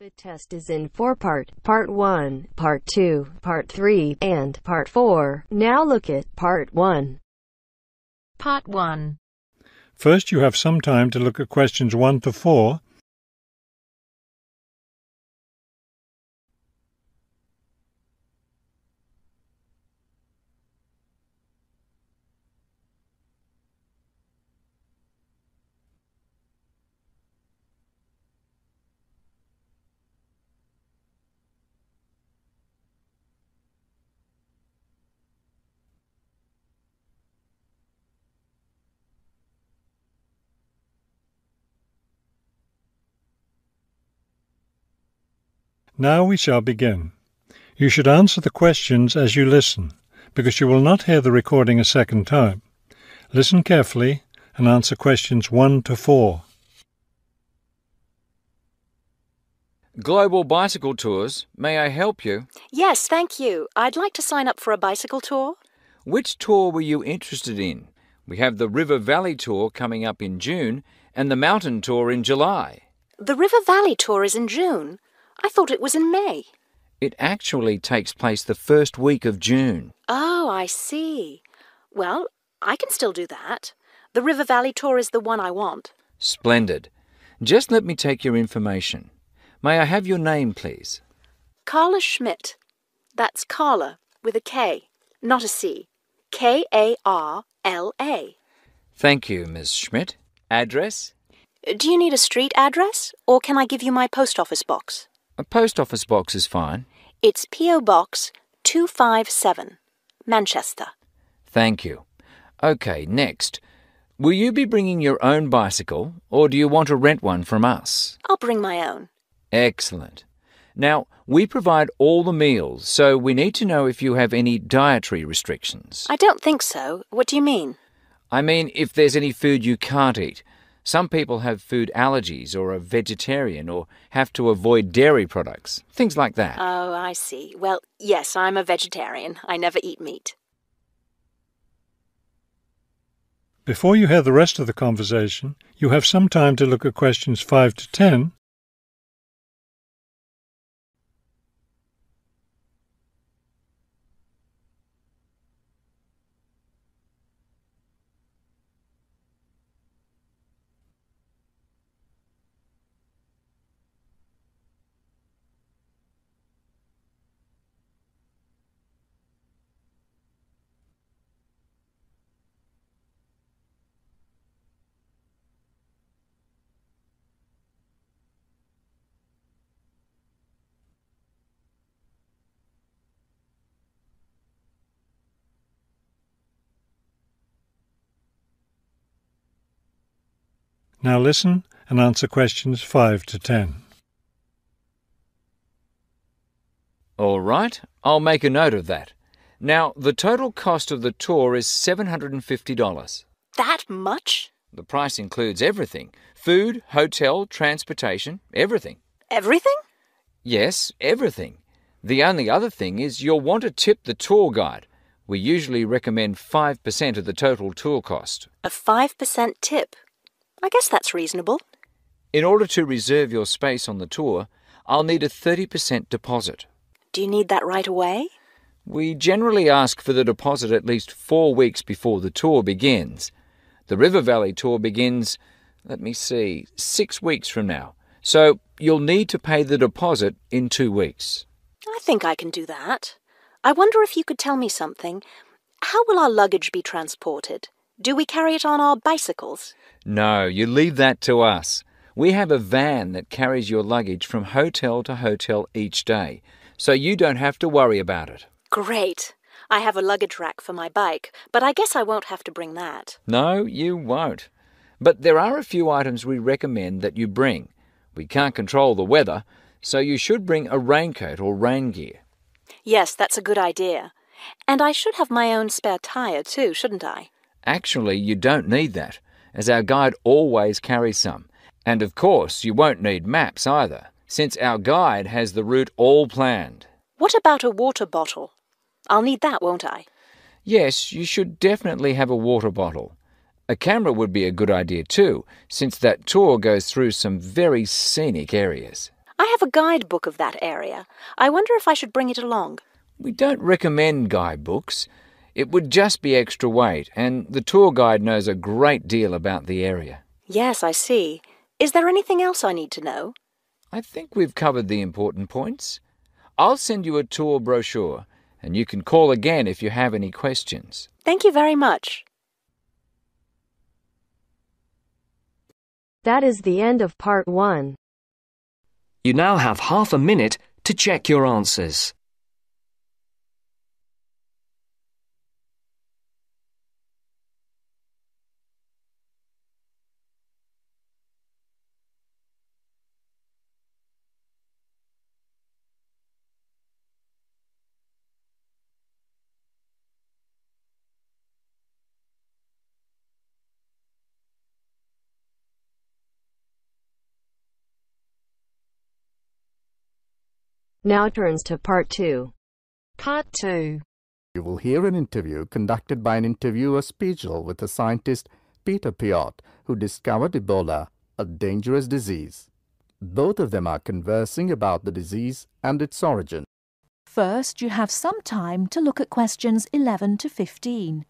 The test is in 4-part, Part 1, Part 2, Part 3, and Part 4. Now look at Part 1. Part 1. First, you have some time to look at questions 1 to 4. Now we shall begin. You should answer the questions as you listen, because you will not hear the recording a second time. Listen carefully and answer questions 1 to 4. Global Bicycle Tours, may I help you? Yes, thank you. I'd like to sign up for a bicycle tour. Which tour were you interested in? We have the River Valley Tour coming up in June and the Mountain Tour in July. The River Valley tour is in June. I thought it was in May. It actually takes place the first week of June. Oh, I see. Well, I can still do that. The River Valley tour is the one I want. Splendid. Just let me take your information. May I have your name, please? Carla Schmidt. That's Carla with a K, not a C. K-A-R-L-A. Thank you, Ms. Schmidt. Address? Do you need a street address, or can I give you my post office box? A post office box is fine. It's P.O. Box 257, Manchester. Thank you. OK, next. Will you be bringing your own bicycle, or do you want to rent one from us? I'll bring my own. Excellent. Now, we provide all the meals, so we need to know if you have any dietary restrictions. I don't think so. What do you mean? I mean, if there's any food you can't eat. Some people have food allergies or are vegetarian or have to avoid dairy products, things like that. Oh, I see. Well, yes, I'm a vegetarian. I never eat meat. Before you hear the rest of the conversation, you have some time to look at questions 5 to 10. Now listen and answer questions 5 to 10. All right, I'll make a note of that. Now, the total cost of the tour is $750. That much? The price includes everything. Food, hotel, transportation, everything. Everything? Yes, everything. The only other thing is you'll want to tip the tour guide. We usually recommend 5% of the total tour cost. A 5% tip. I guess that's reasonable. In order to reserve your space on the tour, I'll need a 30% deposit. Do you need that right away? We generally ask for the deposit at least 4 weeks before the tour begins. The River Valley tour begins, 6 weeks from now. So you'll need to pay the deposit in 2 weeks. I think I can do that. I wonder if you could tell me something. How will our luggage be transported? Do we carry it on our bicycles? No, you leave that to us. We have a van that carries your luggage from hotel to hotel each day, so you don't have to worry about it. Great. I have a luggage rack for my bike, but I guess I won't have to bring that. No, you won't. But there are a few items we recommend that you bring. We can't control the weather, so you should bring a raincoat or rain gear. Yes, that's a good idea. And I should have my own spare tire too, shouldn't I? Actually, you don't need that, as our guide always carries some. And of course, you won't need maps either, since our guide has the route all planned. What about a water bottle? I'll need that, won't I? Yes, you should definitely have a water bottle. A camera would be a good idea too, since that tour goes through some very scenic areas. I have a guidebook of that area. I wonder if I should bring it along. We don't recommend guidebooks. It would just be extra weight, and the tour guide knows a great deal about the area. Yes, I see. Is there anything else I need to know? I think we've covered the important points. I'll send you a tour brochure, and you can call again if you have any questions. Thank you very much. That is the end of part 1. You now have half a minute to check your answers. Now turns to part 2. Part 2. You will hear an interview conducted by an interviewer special with the scientist Peter Piot, who discovered Ebola, a dangerous disease. Both of them are conversing about the disease and its origin. First, you have some time to look at questions 11 to 15.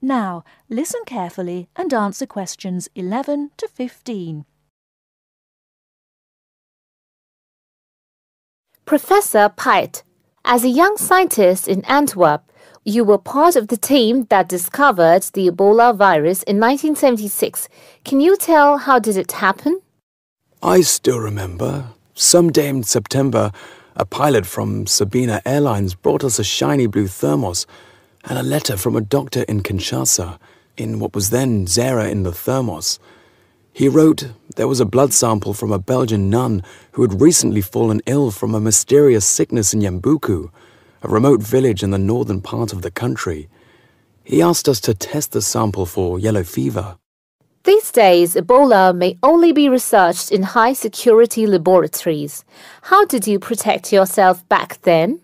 Now, listen carefully and answer questions 11 to 15. Professor Piot, as a young scientist in Antwerp, you were part of the team that discovered the Ebola virus in 1976. Can you tell how did it happen? I still remember. Some day in September, a pilot from Sabina Airlines brought us a shiny blue thermos and a letter from a doctor in Kinshasa, in what was then Zara in the thermos. He wrote there was a blood sample from a Belgian nun who had recently fallen ill from a mysterious sickness in Yambuku, a remote village in the northern part of the country. He asked us to test the sample for yellow fever. These days, Ebola may only be researched in high-security laboratories. How did you protect yourself back then?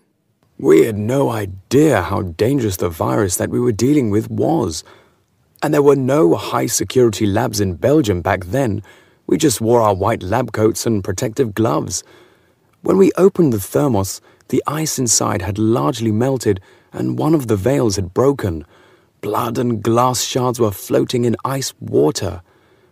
We had no idea how dangerous the virus that we were dealing with was. And there were no high-security labs in Belgium back then. We just wore our white lab coats and protective gloves. When we opened the thermos, the ice inside had largely melted and one of the valves had broken. Blood and glass shards were floating in ice water.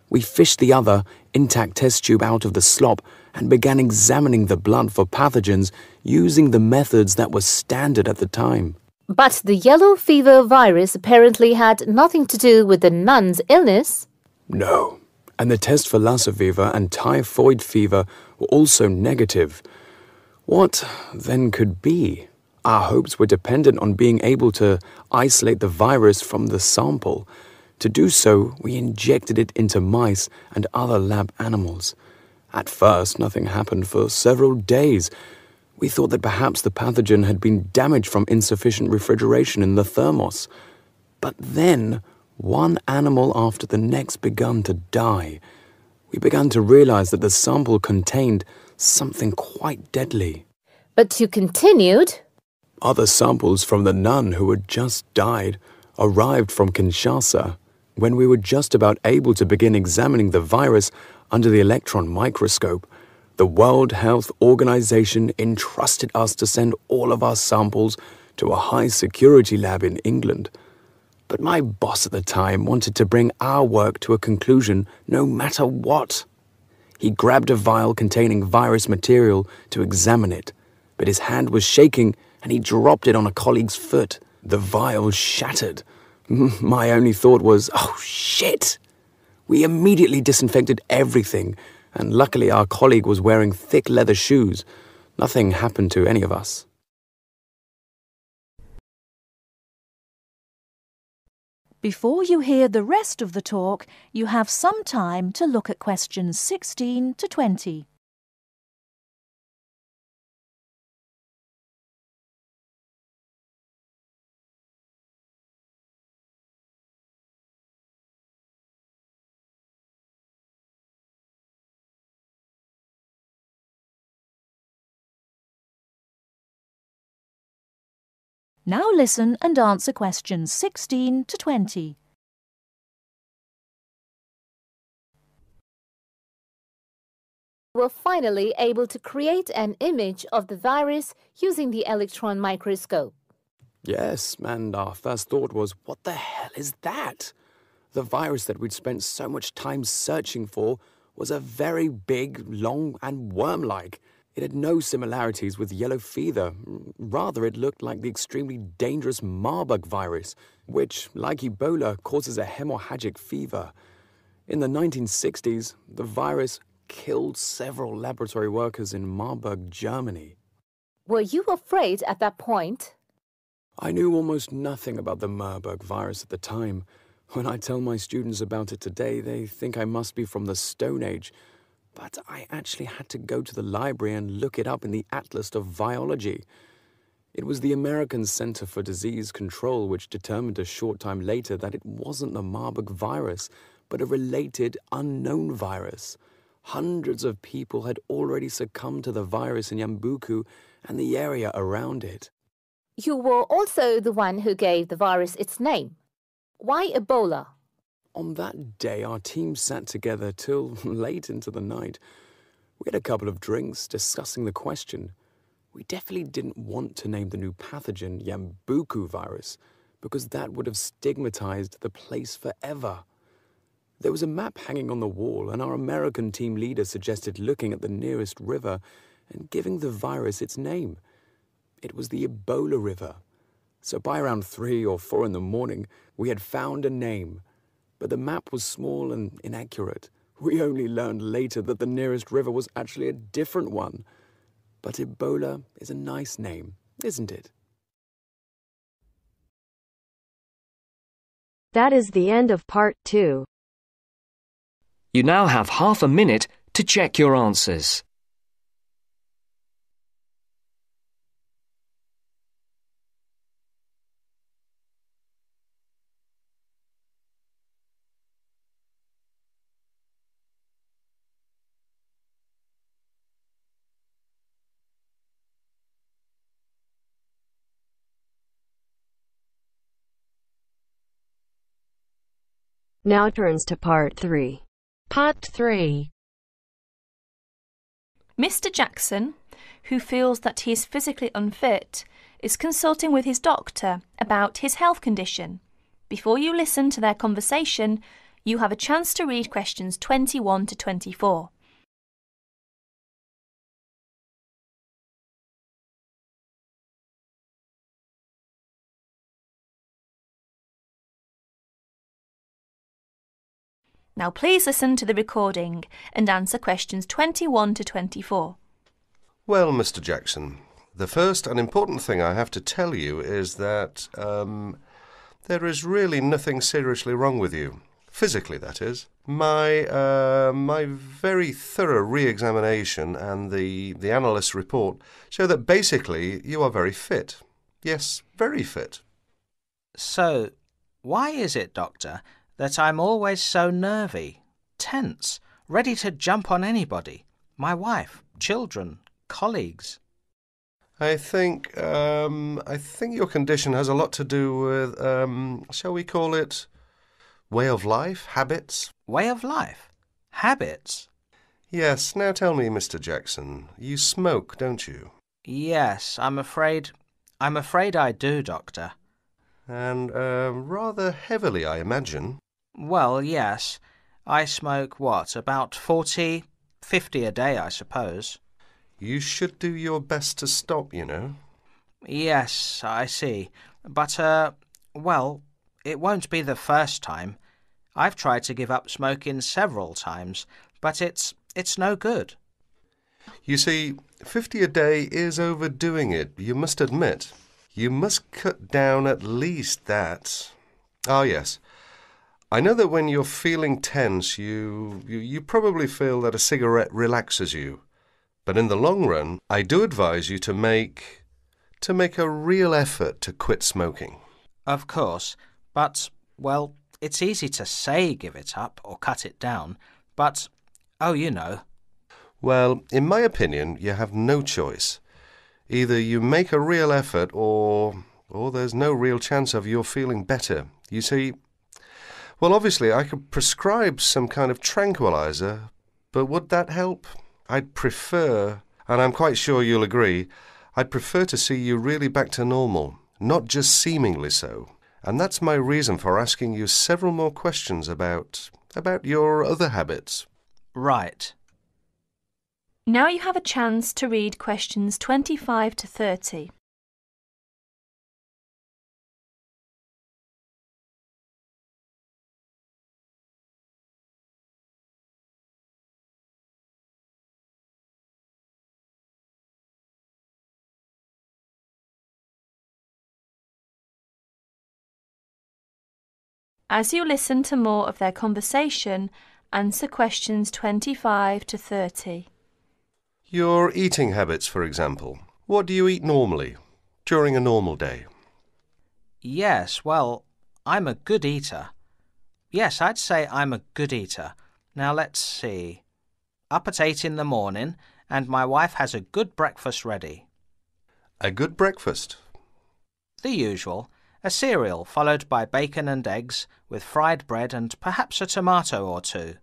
We fished the other, intact test tube out of the slop and began examining the blood for pathogens using the methods that were standard at the time. But the yellow fever virus apparently had nothing to do with the nun's illness. No, and the test for Lassa fever and typhoid fever were also negative. What then could be? Our hopes were dependent on being able to isolate the virus from the sample. To do so, we injected it into mice and other lab animals. At first, nothing happened for several days. We thought that perhaps the pathogen had been damaged from insufficient refrigeration in the thermos. But then, one animal after the next began to die. We began to realize that the sample contained something quite deadly. But you continued. Other samples from the nun who had just died arrived from Kinshasa. When we were just about able to begin examining the virus under the electron microscope, the World Health Organization entrusted us to send all of our samples to a high-security lab in England. But my boss at the time wanted to bring our work to a conclusion no matter what. He grabbed a vial containing virus material to examine it, but his hand was shaking and he dropped it on a colleague's foot. The vial shattered. My only thought was, oh shit! We immediately disinfected everything, and luckily our colleague was wearing thick leather shoes. Nothing happened to any of us. Before you hear the rest of the talk, you have some time to look at questions 16 to 20. Now listen and answer questions 16 to 20. We were finally able to create an image of the virus using the electron microscope. Yes, and our first thought was, what the hell is that? The virus that we'd spent so much time searching for was a very big, long, and worm-like. It had no similarities with yellow fever. Rather, it looked like the extremely dangerous Marburg virus, which, like Ebola, causes a hemorrhagic fever. In the 1960s, the virus killed several laboratory workers in Marburg, Germany. Were you afraid at that point? I knew almost nothing about the Marburg virus at the time. When I tell my students about it today, they think I must be from the Stone Age. But I actually had to go to the library and look it up in the Atlas of Virology. It was the American Center for Disease Control which determined a short time later that it wasn't the Marburg virus, but a related unknown virus. Hundreds of people had already succumbed to the virus in Yambuku and the area around it. You were also the one who gave the virus its name. Why Ebola? On that day, our team sat together till late into the night. We had a couple of drinks discussing the question. We definitely didn't want to name the new pathogen Yambuku virus, because that would have stigmatized the place forever. There was a map hanging on the wall, and our American team leader suggested looking at the nearest river and giving the virus its name. It was the Ebola River. So by around 3 or 4 in the morning, we had found a name. But the map was small and inaccurate. We only learned later that the nearest river was actually a different one. But Ebola is a nice name, isn't it? That is the end of part 2. You now have half a minute to check your answers. Now turns to part 3. Part 3. Mr. Jackson, who feels that he is physically unfit, is consulting with his doctor about his health condition. Before you listen to their conversation, you have a chance to read questions 21 to 24. Now please listen to the recording and answer questions 21 to 24. Well, Mr. Jackson, the first and important thing I have to tell you is that there is really nothing seriously wrong with you. Physically, that is. My very thorough re-examination and the analyst's report show that basically you are very fit. Yes, very fit. So, why is it, Doctor, that I'm always so nervy, tense, ready to jump on anybody? My wife, children, colleagues. I think your condition has a lot to do with, shall we call it, way of life, habits? Way of life? Habits? Yes. Now tell me, Mr. Jackson, you smoke, don't you? Yes, I'm afraid I do, Doctor. And rather heavily, I imagine. Well, yes. I smoke, about 40, 50 a day, I suppose. You should do your best to stop, you know. Yes, I see. But, it won't be the first time. I've tried to give up smoking several times, but it's no good. You see, 50 a day is overdoing it, you must admit. You must cut down at least that. Ah, yes. I know that when you're feeling tense, you probably feel that a cigarette relaxes you. But in the long run, I do advise you to make a real effort to quit smoking. Of course, but, it's easy to say give it up or cut it down, but, you know. Well, in my opinion, you have no choice. Either you make a real effort or or there's no real chance of your feeling better. You see, well, obviously I could prescribe some kind of tranquilizer, but would that help? I'd prefer, and I'm quite sure you'll agree, I'd prefer to see you really back to normal, not just seemingly so. And that's my reason for asking you several more questions about your other habits. Right. Now you have a chance to read questions 25 to 30. As you listen to more of their conversation, answer questions 25 to 30. Your eating habits, for example. What do you eat normally, during a normal day? Yes, well, I'm a good eater. Yes, I'd say I'm a good eater. Now let's see. Up at 8 in the morning, and my wife has a good breakfast ready. A good breakfast? The usual. A cereal followed by bacon and eggs with fried bread and perhaps a tomato or two.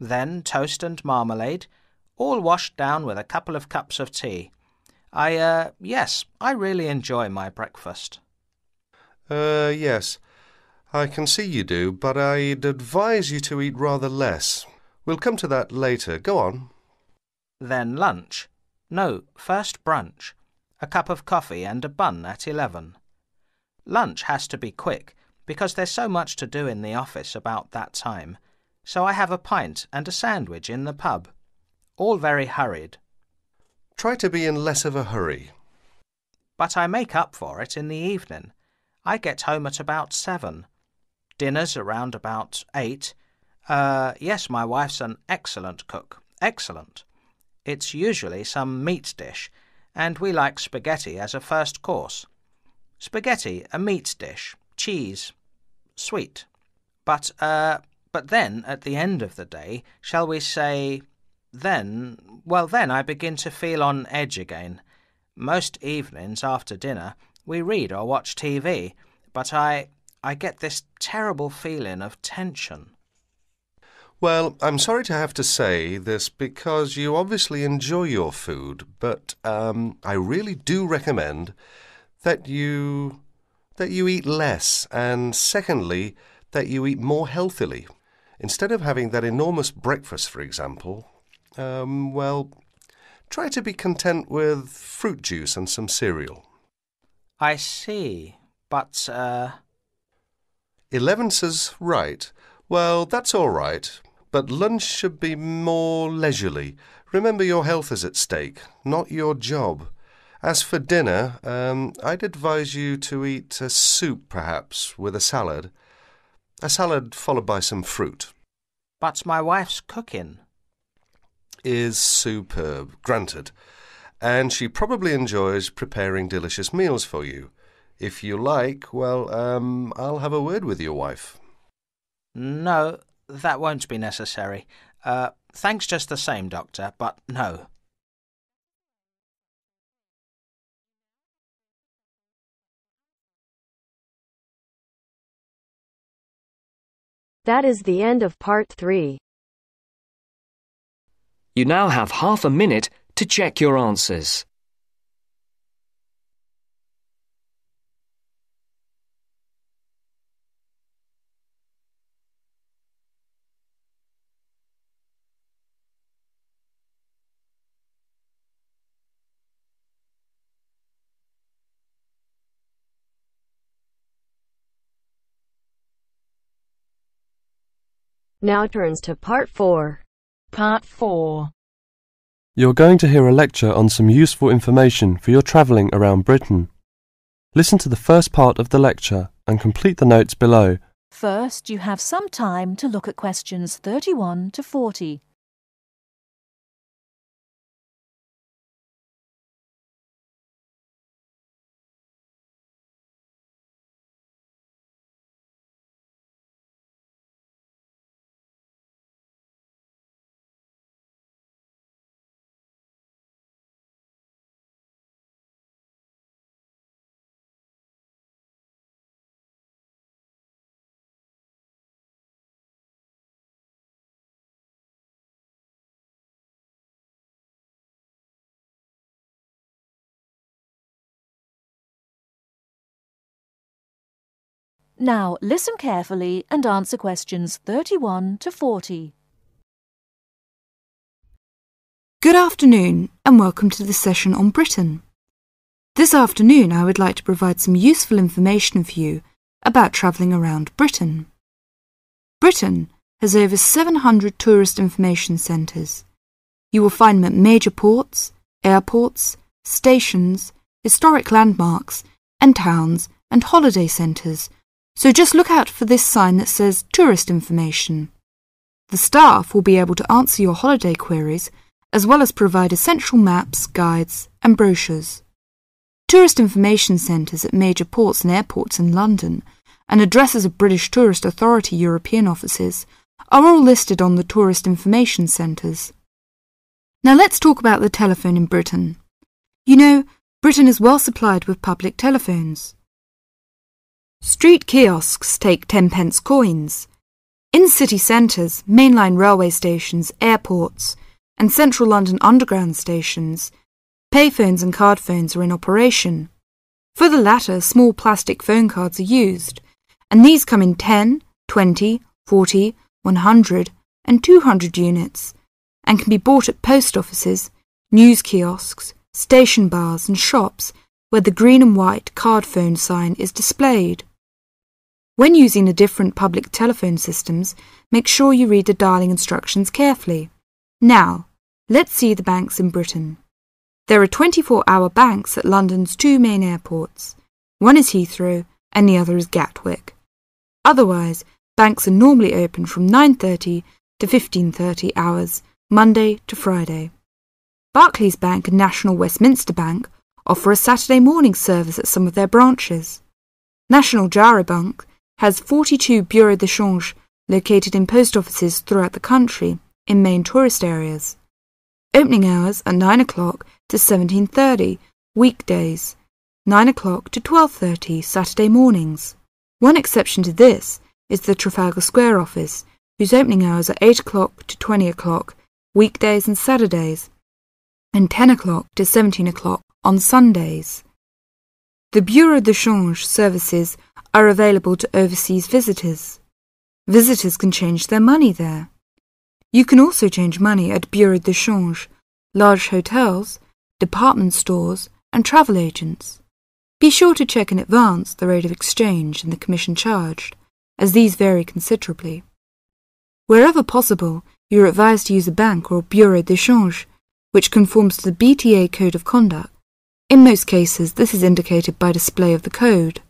Then toast and marmalade, all washed down with a couple of cups of tea. Yes, I really enjoy my breakfast. Yes. I can see you do, but I'd advise you to eat rather less. We'll come to that later. Go on. Then lunch. No, first brunch. A cup of coffee and a bun at 11. Lunch has to be quick, because there's so much to do in the office about that time, so I have a pint and a sandwich in the pub. All very hurried. Try to be in less of a hurry. But I make up for it in the evening. I get home at about 7. Dinner's around about 8. Yes, my wife's an excellent cook. Excellent. It's usually some meat dish, and we like spaghetti as a first course. Spaghetti, a meat dish, cheese, sweet. But then, at the end of the day, shall we say, then I begin to feel on edge again. Most evenings after dinner we read or watch TV, but I get this terrible feeling of tension. Well, I'm sorry to have to say this because you obviously enjoy your food, but I really do recommend that you eat less, and secondly, that you eat more healthily. Instead of having that enormous breakfast, for example, try to be content with fruit juice and some cereal. I see, but 11 says right. Well, that's all right, but lunch should be more leisurely. Remember, your health is at stake, not your job. As for dinner, I'd advise you to eat a soup, perhaps, with a salad. A salad followed by some fruit. But my wife's cooking is superb, granted. And she probably enjoys preparing delicious meals for you. If you like, I'll have a word with your wife. No, that won't be necessary. Thanks just the same, Doctor, but no. That is the end of part 3. You now have half a minute to check your answers. Now turns to part 4. Part 4. You're going to hear a lecture on some useful information for your travelling around Britain. Listen to the first part of the lecture and complete the notes below. First, you have some time to look at questions 31 to 40. Now listen carefully and answer questions 31 to 40. Good afternoon and welcome to the session on Britain. This afternoon I would like to provide some useful information for you about travelling around Britain. Britain has over 700 tourist information centres. You will find them at major ports, airports, stations, historic landmarks and towns and holiday centres, so just look out for this sign that says Tourist Information. The staff will be able to answer your holiday queries as well as provide essential maps, guides and brochures. Tourist information centres at major ports and airports in London and addresses of British Tourist Authority European offices are all listed on the Tourist Information Centres. Now let's talk about the telephone in Britain. You know, Britain is well supplied with public telephones. Street kiosks take 10-pence coins. In city centres, mainline railway stations, airports and central London underground stations, payphones and card phones are in operation. For the latter, small plastic phone cards are used, and these come in 10, 20, 40, 100 and 200 units, and can be bought at post offices, news kiosks, station bars and shops where the green and white card phone sign is displayed. When using the different public telephone systems, make sure you read the dialling instructions carefully. Now, let's see the banks in Britain. There are 24-hour banks at London's two main airports. One is Heathrow and the other is Gatwick. Otherwise, banks are normally open from 9:30 to 15:30 hours, Monday to Friday. Barclays Bank and National Westminster Bank offer a Saturday morning service at some of their branches. National Jaro Bank has 42 bureaux de change located in post offices throughout the country in main tourist areas. Opening hours are 9 o'clock to 17:30 weekdays, 9 o'clock to 12:30 Saturday mornings. One exception to this is the Trafalgar Square office, whose opening hours are 8 o'clock to 20 o'clock weekdays and Saturdays, and 10 o'clock to 17 o'clock on Sundays. The Bureau de Change services are available to overseas visitors. Visitors can change their money there. You can also change money at Bureau de Change, large hotels, department stores and travel agents. Be sure to check in advance the rate of exchange and the commission charged, as these vary considerably. Wherever possible, you are advised to use a bank or Bureau de Change, which conforms to the BTA Code of Conduct. In most cases, this is indicated by display of the code.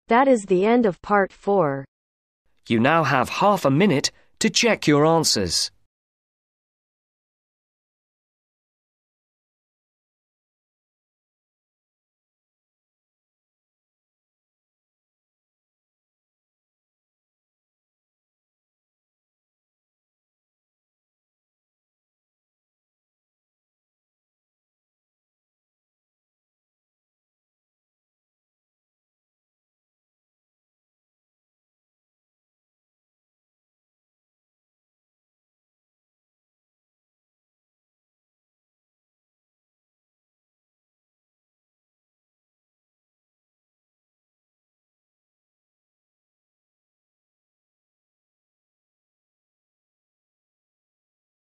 That is the end of part 4. You now have half a minute to check your answers.